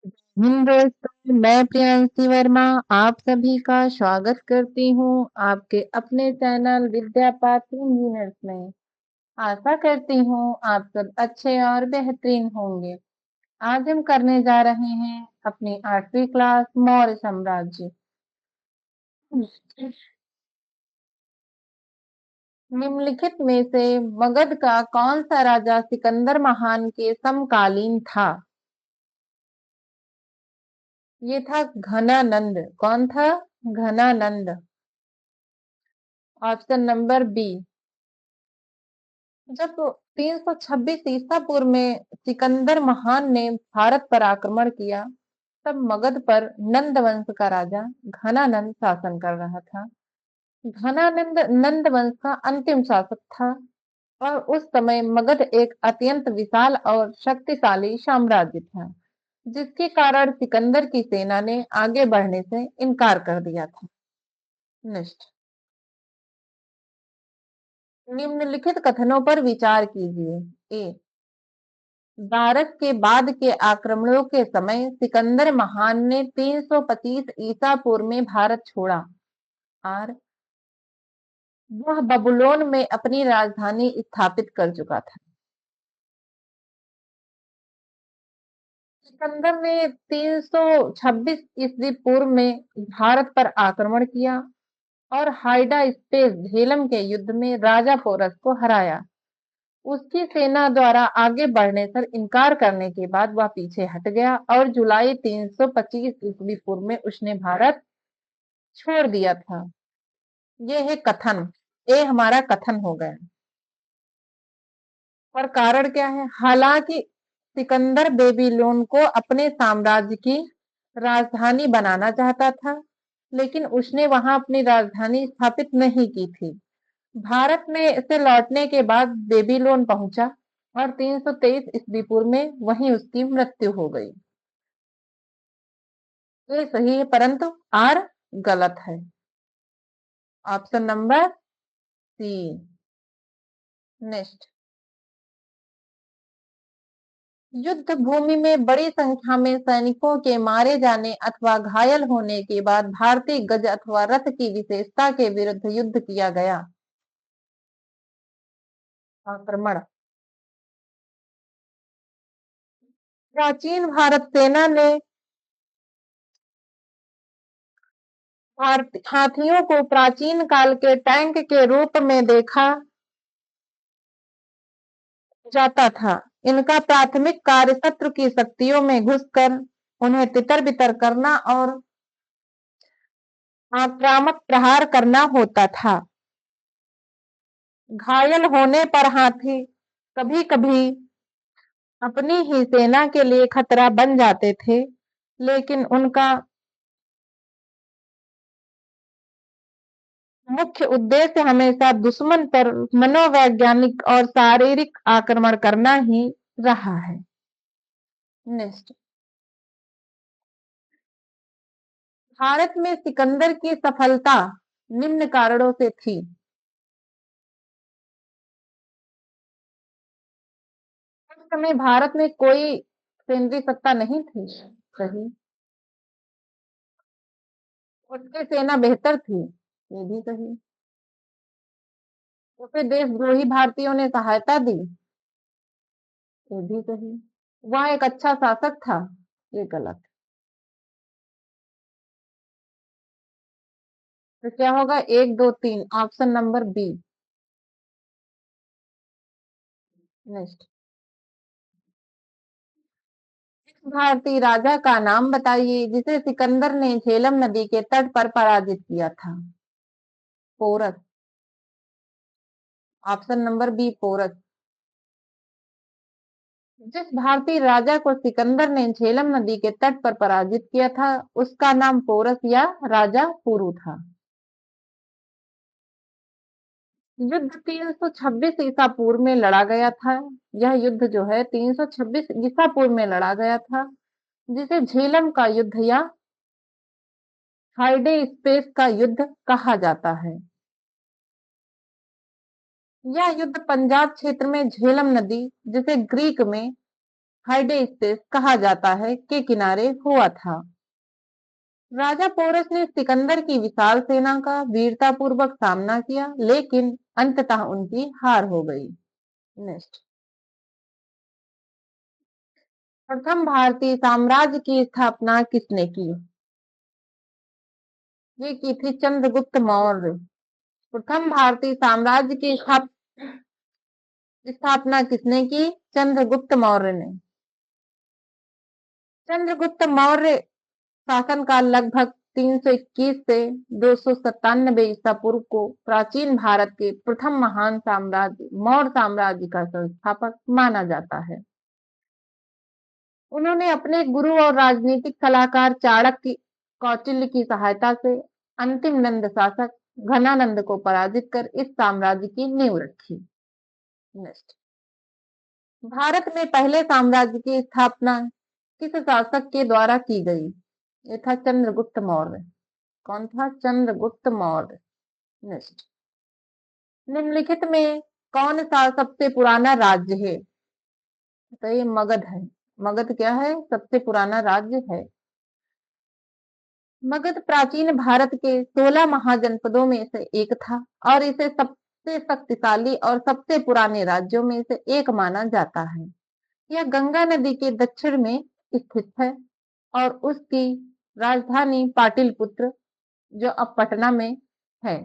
हिंद दोस्तों, मैं प्रियांशी वर्मा आप सभी का स्वागत करती हूँ आपके अपने चैनल विद्या पात्र इंजीनियर्स में। आशा करती हूँ आप सब अच्छे और बेहतरीन होंगे। आज हम करने जा रहे हैं अपनी 8वीं क्लास मौर्य साम्राज्य। निम्नलिखित में से मगध का कौन सा राजा सिकंदर महान के समकालीन था? ये था घनानंद। कौन था? घनानंद। Option number B. जब 326 ईसा पूर्व में सिकंदर महान ने भारत पर आक्रमण किया, तब मगध पर नंद वंश का राजा घनानंद शासन कर रहा था। घनानंद नंद वंश का अंतिम शासक था और उस समय मगध एक अत्यंत विशाल और शक्तिशाली साम्राज्य था, जिसके कारण सिकंदर की सेना ने आगे बढ़ने से इनकार कर दिया था। नेक्स्ट। निम्नलिखित कथनों पर विचार कीजिए। ए, दारस के बाद के आक्रमणों के समय सिकंदर महान ने 325 ईसा पूर्व में भारत छोड़ा और वह बबुलोन में अपनी राजधानी स्थापित कर चुका था। सिकंदर ने 326 ईस्वी पूर्व में भारत पर आक्रमण किया और हाइडा स्पेस झेलम के युद्ध में राजा पोरस को हराया। उसकी सेना द्वारा आगे बढ़ने पर इनकार करने के बाद वह पीछे हट गया और जुलाई 325 ईस्वी पूर्व में उसने भारत छोड़ दिया था। ये है कथन। ये हमारा कथन हो गया। और कारण क्या है? हालांकि सिकंदर बेबीलोन को अपने साम्राज्य की राजधानी बनाना चाहता था, लेकिन उसने वहां अपनी राजधानी स्थापित नहीं की थी। भारत में से लौटने के बाद बेबीलोन पहुंचा और 323 ईस्वी पूर्व में वहीं उसकी मृत्यु हो गई। ये सही है, परंतु आर गलत है। Option number C. नेक्स्ट। युद्ध भूमि में बड़ी संख्या में सैनिकों के मारे जाने अथवा घायल होने के बाद भारतीय गज अथवा रथ की विशेषता के विरुद्ध युद्ध किया गया। आक्रमण। प्राचीन भारत सेना ने हाथियों को प्राचीन काल के टैंक के रूप में देखा जाता था। इनका प्राथमिक कार्य शत्रु की शक्तियों में घुसकर उन्हें तितर-बितर करना और आक्रामक प्रहार करना होता था। घायल होने पर हाथी कभी-कभी अपनी ही सेना के लिए खतरा बन जाते थे, लेकिन उनका मुख्य उद्देश्य हमेशा दुश्मन पर मनोवैज्ञानिक और शारीरिक आक्रमण करना ही रहा है। नेक्स्ट। भारत में सिकंदर की सफलता निम्न कारणों से थी। उस समय भारत में कोई केंद्रीय सत्ता नहीं थी। सही। उसकी सेना बेहतर थी। ये भी सही। उसे देशद्रोही भारतीयों ने सहायता दी। ये भी सही। वह एक अच्छा शासक था। ये गलत। तो क्या होगा? 1 2 3 ऑप्शन नंबर बी। नेक्स्ट। भारतीय राजा का नाम बताइए जिसे सिकंदर ने झेलम नदी के तट पर पराजित किया था। Porus. Option number B Porus. जिस भारतीय राजा को सिकंदर ने झेलम नदी के तट पर पराजित किया था, उसका नाम पोरस या राजा पुरु था। युद्ध 326 ईसा पूर्व में लड़ा गया था। यह युद्ध जो है 326 ईसा पूर्व में लड़ा गया था, जिसे झेलम का युद्ध या हाइडे स्पेस का युद्ध कहा जाता है। यह युद्ध पंजाब क्षेत्र में झेलम नदी, जिसे ग्रीक में हाइडेस्टिस कहा जाता है के किनारे हुआ था। राजा पोरस ने सिकंदर की विशाल सेना का वीरतापूर्वक सामना किया, लेकिन अंततः उनकी हार हो गई। नेक्स्ट, प्रथम भारतीय साम्राज्य की स्थापना किसने की? ये की थी चंद्रगुप्त मौर्य। प्रथम भारतीय साम्राज्य की स्थापना किसने की? चंद्रगुप्त मौर्य ने। चंद्रगुप्त मौर्य शासनकाल लगभग 321 से 297 ईसा पूर्व को प्राचीन भारत के प्रथम महान साम्राज्य मौर्य साम्राज्य का संस्थापक माना जाता है। उन्होंने अपने गुरु और राजनीतिक सलाहकार चाणक्य कौटिल्य की सहायता से अंतिम नंद शासक घनानंद को पराजित कर इस साम्राज्य की नींव रखी। नेक्स्ट, भारत में पहले साम्राज्य की स्थापना किस शासक के द्वारा की गई? ये था चंद्रगुप्त मौर्य। कौन था? चंद्रगुप्त मौर्य। नेक्स्ट, निम्नलिखित में कौन सा सबसे पुराना राज्य है? तो ये मगध है। मगध क्या है? सबसे पुराना राज्य है। मगध प्राचीन भारत के 16 महाजनपदों में से एक था और इसे सबसे शक्तिशाली और सबसे पुराने राज्यों में से एक माना जाता है। यह गंगा नदी के दक्षिण में स्थित है और उसकी राजधानी पाटलिपुत्र, जो अब पटना में है।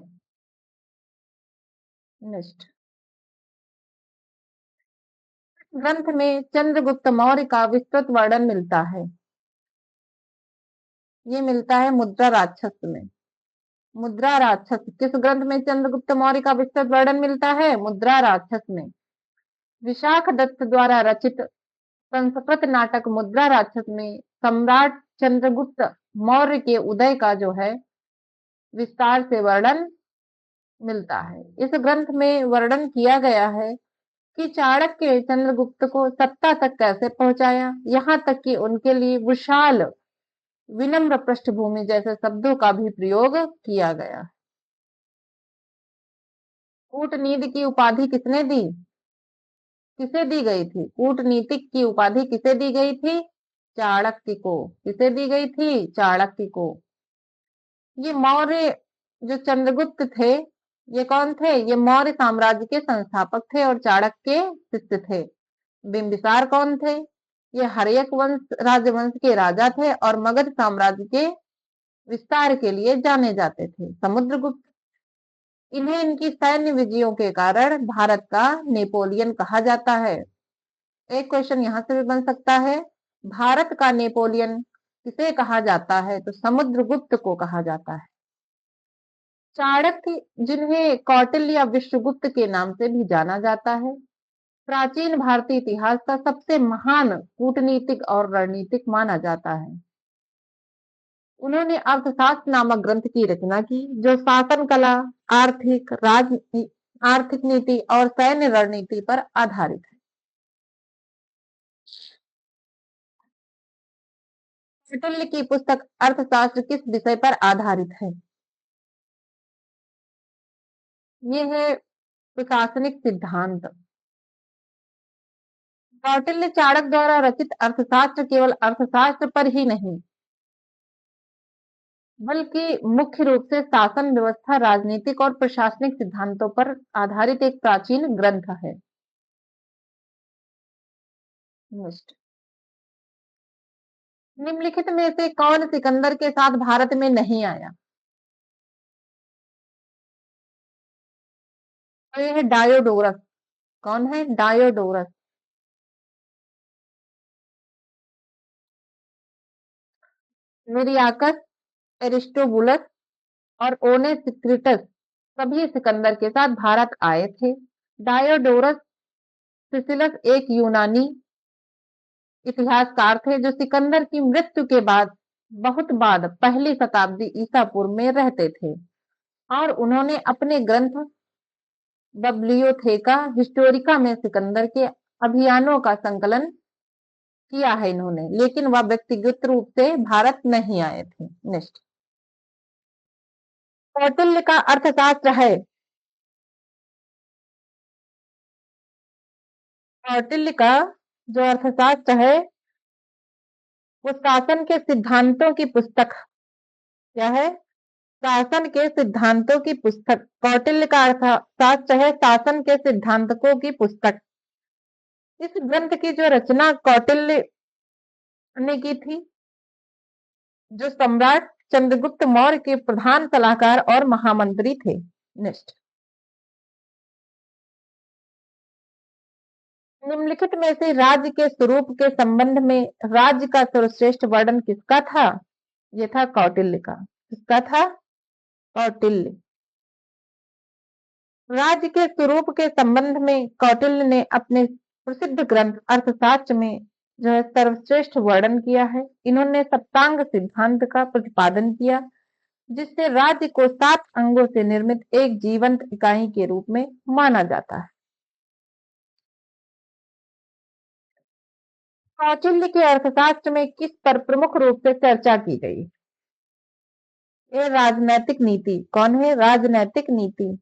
नेक्स्ट, ग्रंथ में चंद्रगुप्त मौर्य का विस्तृत वर्णन मिलता है। ये मिलता है मुद्रा राक्षस में। मुद्रा राक्षस किस ग्रंथ में चंद्रगुप्त मौर्य का विस्तृत वर्णन मिलता है? मुद्रा राक्षस में। विशाख दत्त द्वारा रचित संस्कृत नाटक मुद्रा राक्षस में सम्राट चंद्रगुप्त मौर्य के उदय का जो है विस्तार से वर्णन मिलता है। इस ग्रंथ में वर्णन किया गया है कि चाणक्य चंद्रगुप्त को सत्ता तक कैसे पहुंचाया, यहाँ तक कि उनके लिए विशाल विनम्र पृष्ठभूमि जैसे शब्दों का भी प्रयोग किया गया। कूटनीति की उपाधि किसने दी? किसे दी गई थी? कूटनीतिक की उपाधि किसे दी गई थी? चाणक्य को। किसे दी गई थी? चाणक्य को। ये मौर्य जो चंद्रगुप्त थे, ये कौन थे? ये मौर्य साम्राज्य के संस्थापक थे और चाणक्य के शिष्य थे। बिंबिसार कौन थे? ये हर्यक वंश राजवंश के राजा थे और मगध साम्राज्य के विस्तार के लिए जाने जाते थे। समुद्रगुप्त, इन्हें इनकी सैन्य विजयों के कारण भारत का नेपोलियन कहा जाता है। एक क्वेश्चन यहाँ से भी बन सकता है, भारत का नेपोलियन किसे कहा जाता है? तो समुद्रगुप्त को कहा जाता है। चाणक्य, जिन्हें कौटिल्य या विश्वगुप्त के नाम से भी जाना जाता है, प्राचीन भारतीय इतिहास का सबसे महान कूटनीतिक और रणनीतिक माना जाता है। उन्होंने अर्थशास्त्र नामक ग्रंथ की रचना की, जो शासन कला, आर्थिक राजनीति, आर्थिक नीति और सैन्य रणनीति पर आधारित है। कौटिल्य की पुस्तक अर्थशास्त्र किस विषय पर आधारित है? ये है प्रशासनिक सिद्धांत। कौटिल्य चाणक्य द्वारा रचित अर्थशास्त्र केवल अर्थशास्त्र पर ही नहीं, बल्कि मुख्य रूप से शासन व्यवस्था, राजनीतिक और प्रशासनिक सिद्धांतों पर आधारित एक प्राचीन ग्रंथ है। नेक्स्ट, निम्नलिखित में से कौन सिकंदर के साथ भारत में नहीं आया? तो ये है डायोडोरस। कौन है? डायोडोरस। निरियाकस, एरिस्टोबुलस और ओनेसिक्रिटस सभी सिकंदर के साथ भारत आए थे। डायोडोरस सिसिलस एक यूनानी इतिहासकार थे, जो सिकंदर की मृत्यु के बाद बहुत बाद पहली शताब्दी ईसा पूर्व में रहते थे और उन्होंने अपने ग्रंथ बब्लियोथेका हिस्टोरिका में सिकंदर के अभियानों का संकलन किया है इन्होंने, लेकिन वह व्यक्तिगत रूप से भारत नहीं आए थे। नेक्स्ट, कौटिल्य का अर्थशास्त्र है। कौटिल्य का जो अर्थशास्त्र है वो शासन के सिद्धांतों की पुस्तक क्या है? शासन के सिद्धांतों की पुस्तक। कौटिल्य का अर्थशास्त्र है शासन के सिद्धांतों की पुस्तक। इस ग्रंथ की जो रचना कौटिल्य ने की थी, जो सम्राट चंद्रगुप्त मौर्य के प्रधान सलाहकार और महामंत्री थे। नेक्स्ट, निम्नलिखित में से राज्य के स्वरूप के संबंध में राज्य का सर्वश्रेष्ठ वर्णन किसका था? ये था कौटिल्य का। किसका था? कौटिल्य। राज्य के स्वरूप के संबंध में कौटिल्य ने अपने प्रसिद्ध ग्रंथ अर्थशास्त्र में जो है सर्वश्रेष्ठ वर्णन किया है। इन्होंने सप्तांग सिद्धांत का प्रतिपादन किया, जिससे राज्य को 7 अंगों से निर्मित एक जीवंत इकाई के रूप में माना जाता है। कौटिल्य के अर्थशास्त्र में किस पर प्रमुख रूप से चर्चा की गई? ये राजनैतिक नीति। कौन है? राजनैतिक नीति।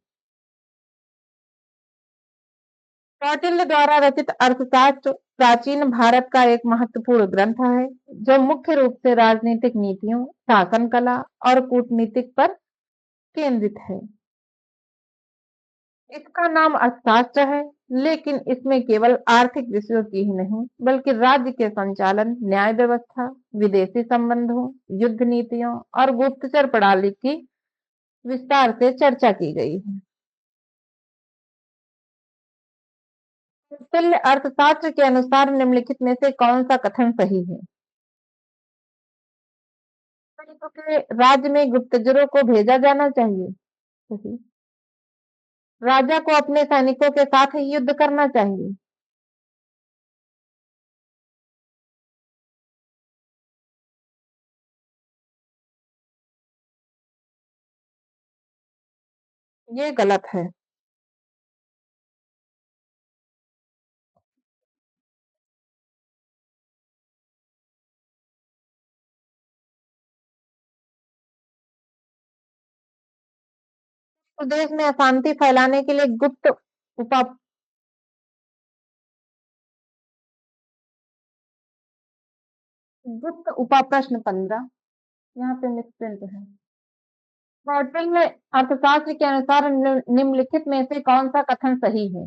कौटिल्य द्वारा रचित अर्थशास्त्र प्राचीन भारत का एक महत्वपूर्ण ग्रंथ है, जो मुख्य रूप से राजनीतिक नीतियों, शासन कला और कूटनीतिक पर केंद्रित है। इसका नाम अर्थशास्त्र है, लेकिन इसमें केवल आर्थिक विषयों की ही नहीं, बल्कि राज्य के संचालन, न्याय व्यवस्था, विदेशी संबंधों, युद्ध नीतियों और गुप्तचर प्रणाली की विस्तार से चर्चा की गई है। कौटिल्य अर्थशास्त्र के अनुसार निम्नलिखित में से कौन सा कथन सही है? के राज्य में गुप्तचरों को भेजा जाना चाहिए। सही। राजा को अपने सैनिकों के साथ ही युद्ध करना चाहिए। ये गलत है। प्रदेश में अशांति फैलाने के लिए उपा गुप्त उपा प्रश्न 15 यहाँ पे मिसप्रिंट है। कौटिल्य अर्थशास्त्र के अनुसार निम्नलिखित में से कौन सा कथन सही है?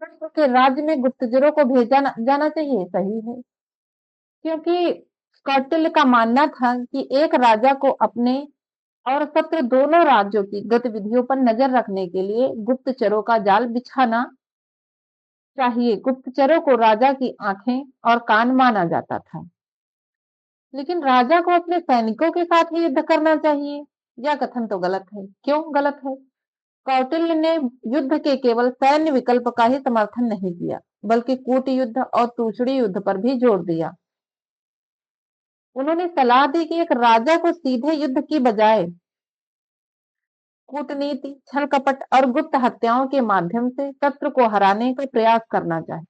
विश्व के राज्य में गुप्तचरों को भेजा जाना चाहिए। सही है, क्योंकि कौटिल्य का मानना था कि एक राजा को अपने और शत्रु दोनों राज्यों की गतिविधियों पर नजर रखने के लिए गुप्तचरों का जाल बिछाना चाहिए। गुप्तचरों को राजा की आंखें और कान माना जाता था, लेकिन राजा को अपने सैनिकों के साथ ही युद्ध करना चाहिए। यह कथन तो गलत है। क्यों गलत है? कौटिल्य ने युद्ध के केवल सैन्य विकल्प का ही समर्थन नहीं किया, बल्कि कूट युद्ध और तूषणी युद्ध पर भी जोर दिया। उन्होंने सलाह दी कि एक राजा को सीधे युद्ध की बजाय कूटनीति, छल कपट और गुप्त हत्याओं के माध्यम से शत्रु को हराने का प्रयास करना चाहिए।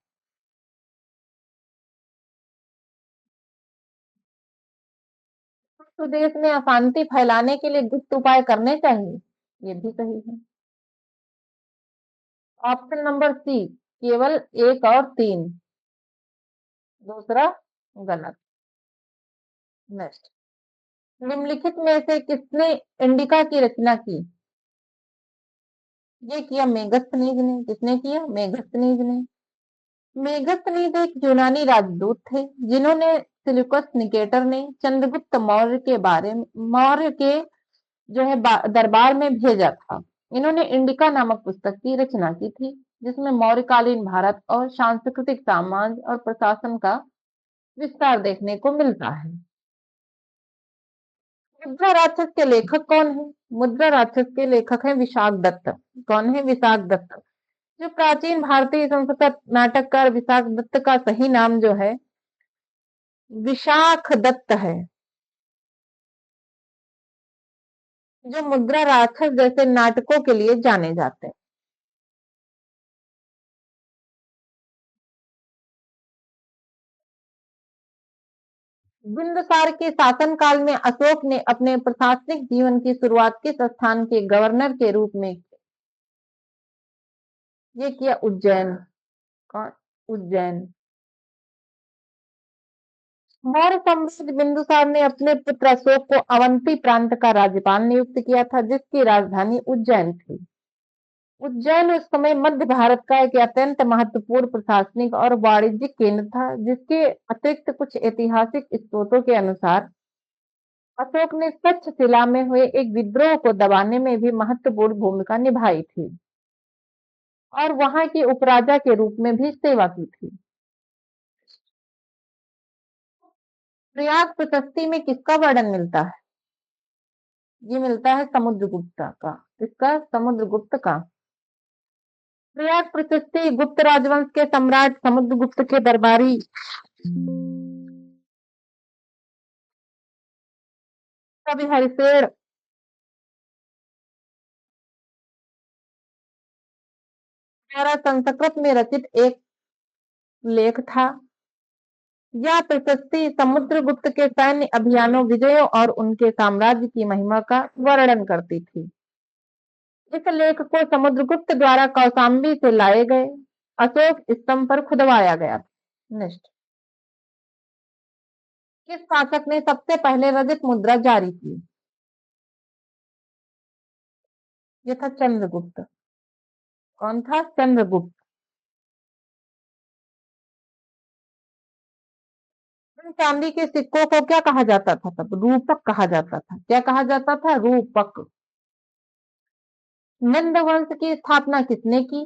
तो देश में अशांति फैलाने के लिए गुप्त उपाय करने चाहिए। ये भी सही है। ऑप्शन नंबर सी केवल 1 और 3, दूसरा गलत। नेक्स्ट, निम्नलिखित में से किसने इंडिका की रचना की? ये किया मेगस्थनीज ने। किसने किया? मेगस्थनीज ने। मेगस्थनीज एक यूनानी राजदूत थे, जिन्होंने सिल्यूकस निकेटर ने चंद्रगुप्त मौर्य के जो है दरबार में भेजा था। इन्होंने इंडिका नामक पुस्तक की रचना की थी, जिसमें मौर्यकालीन भारत और सांस्कृतिक समाज और प्रशासन का विस्तार देखने को मिलता है। मुद्रा राक्षस के लेखक कौन है? मुद्रा राक्षस के लेखक हैं विशाख दत्त। कौन है? विशाख दत्त। जो प्राचीन भारतीय संस्कृत नाटककार विशाख दत्त का सही नाम जो है विशाख दत्त है। जो मुद्रा राक्षस जैसे नाटकों के लिए जाने जाते हैं। बिंदुसार के शासनकाल में अशोक ने अपने प्रशासनिक जीवन की शुरुआत किस स्थान के गवर्नर के रूप में ये किया? उज्जैन। कौन? उज्जैन। मौर्य सम्राट बिंदुसार ने अपने पुत्र अशोक को अवंती प्रांत का राज्यपाल नियुक्त किया था, जिसकी राजधानी उज्जैन थी। उज्जैन उस समय मध्य भारत का एक अत्यंत महत्वपूर्ण प्रशासनिक और वाणिज्यिक केंद्र था, जिसके अतिरिक्त कुछ ऐतिहासिक स्रोतों के अनुसार अशोक ने तक्षशिला में हुए एक विद्रोह को दबाने में भी महत्वपूर्ण भूमिका निभाई थी और वहां के उपराजा के रूप में भी सेवा की थी। प्रयाग प्रशस्ति में किसका वर्णन मिलता है? ये मिलता है समुद्रगुप्त का। किसका? समुद्रगुप्त का। प्रयाग प्रशस्ति गुप्त राजवंश के सम्राट समुद्रगुप्त के दरबारी कवि हरिशेर द्वारा संस्कृत में रचित एक लेख था। यह प्रशस्ति समुद्रगुप्त के सैन्य अभियानों, विजयों और उनके साम्राज्य की महिमा का वर्णन करती थी। इस लेख को समुद्रगुप्त द्वारा कौशाम्बी से लाए गए अशोक स्तंभ पर खुदवाया गया। नेक्स्ट, किस शासक ने सबसे पहले रजत मुद्रा जारी की? यह था चंद्रगुप्त। कौन था? चंद्रगुप्त। इन चांदी के सिक्कों को क्या कहा जाता था? तब रूपक कहा जाता था। क्या कहा जाता था? रूपक। नंद वंश की स्थापना किसने की?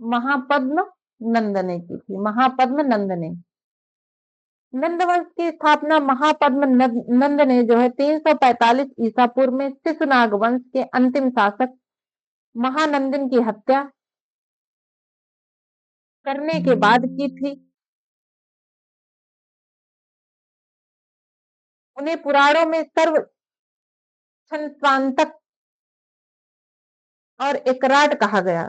महापद्म नंद ने की थी। महापद्म नंद ने। नंद वंश की स्थापना महापद्म नंद ने जो है 345 ईसा पूर्व में शिशुनाग वंश के अंतिम शासक महानंदन की हत्या करने के बाद की थी। उन्हें पुराणों में सर्व संतांतक और एकराट कहा गया।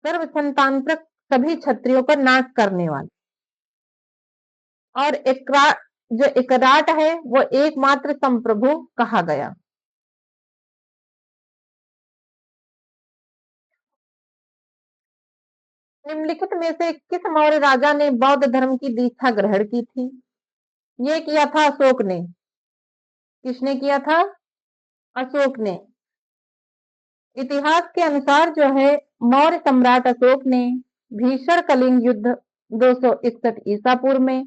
सर्व संतांतक सभी क्षत्रियों पर नाश करने वाले, और एकराट जो एकराट है वो एकमात्र संप्रभु कहा गया। निम्नलिखित में से किस मौर्य राजा ने बौद्ध धर्म की दीक्षा ग्रहण की थी? ये किया था अशोक ने। किसने किया था? अशोक ने। इतिहास के अनुसार जो है मौर्य सम्राट अशोक ने भीषण कलिंग युद्ध 261 ईसा पूर्व में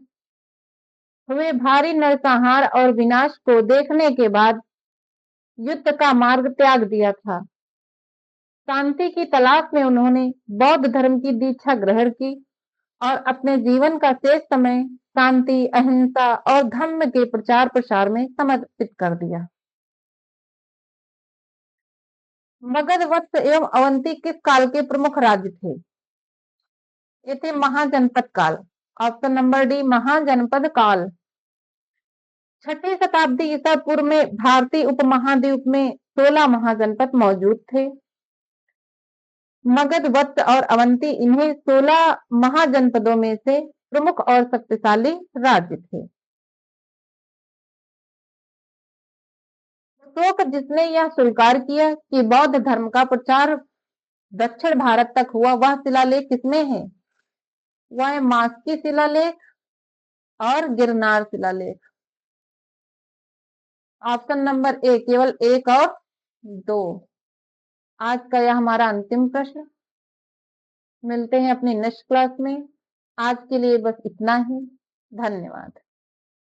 हुए भारी नरसंहार और विनाश को देखने के बाद युद्ध का मार्ग त्याग दिया था। शांति की तलाश में उन्होंने बौद्ध धर्म की दीक्षा ग्रहण की और अपने जीवन का शेष समय शांति, अहिंसा और धर्म के प्रचार प्रसार में समर्पित कर दिया। मगध, वत्स एवं अवंती किस काल के प्रमुख राज्य थे? ये थे महाजनपद काल। ऑप्शन नंबर डी, महाजनपद काल। छठी शताब्दी ईसा पूर्व में भारतीय उपमहाद्वीप में 16 महाजनपद मौजूद थे। मगध, वत्स और अवंती इन्हीं 16 महाजनपदों में से प्रमुख और शक्तिशाली राज्य थे। अशोक जिसने यह स्वीकार किया कि बौद्ध धर्म का प्रचार दक्षिण भारत तक हुआ, वह शिलालेख किसमें है? वह है मास्की शिलालेख और गिरनार शिलालेख। ऑप्शन नंबर ए, केवल एक और दो। आज का यह हमारा अंतिम प्रश्न। मिलते हैं अपनी नेक्स्ट क्लास में। आज के लिए बस इतना ही। धन्यवाद।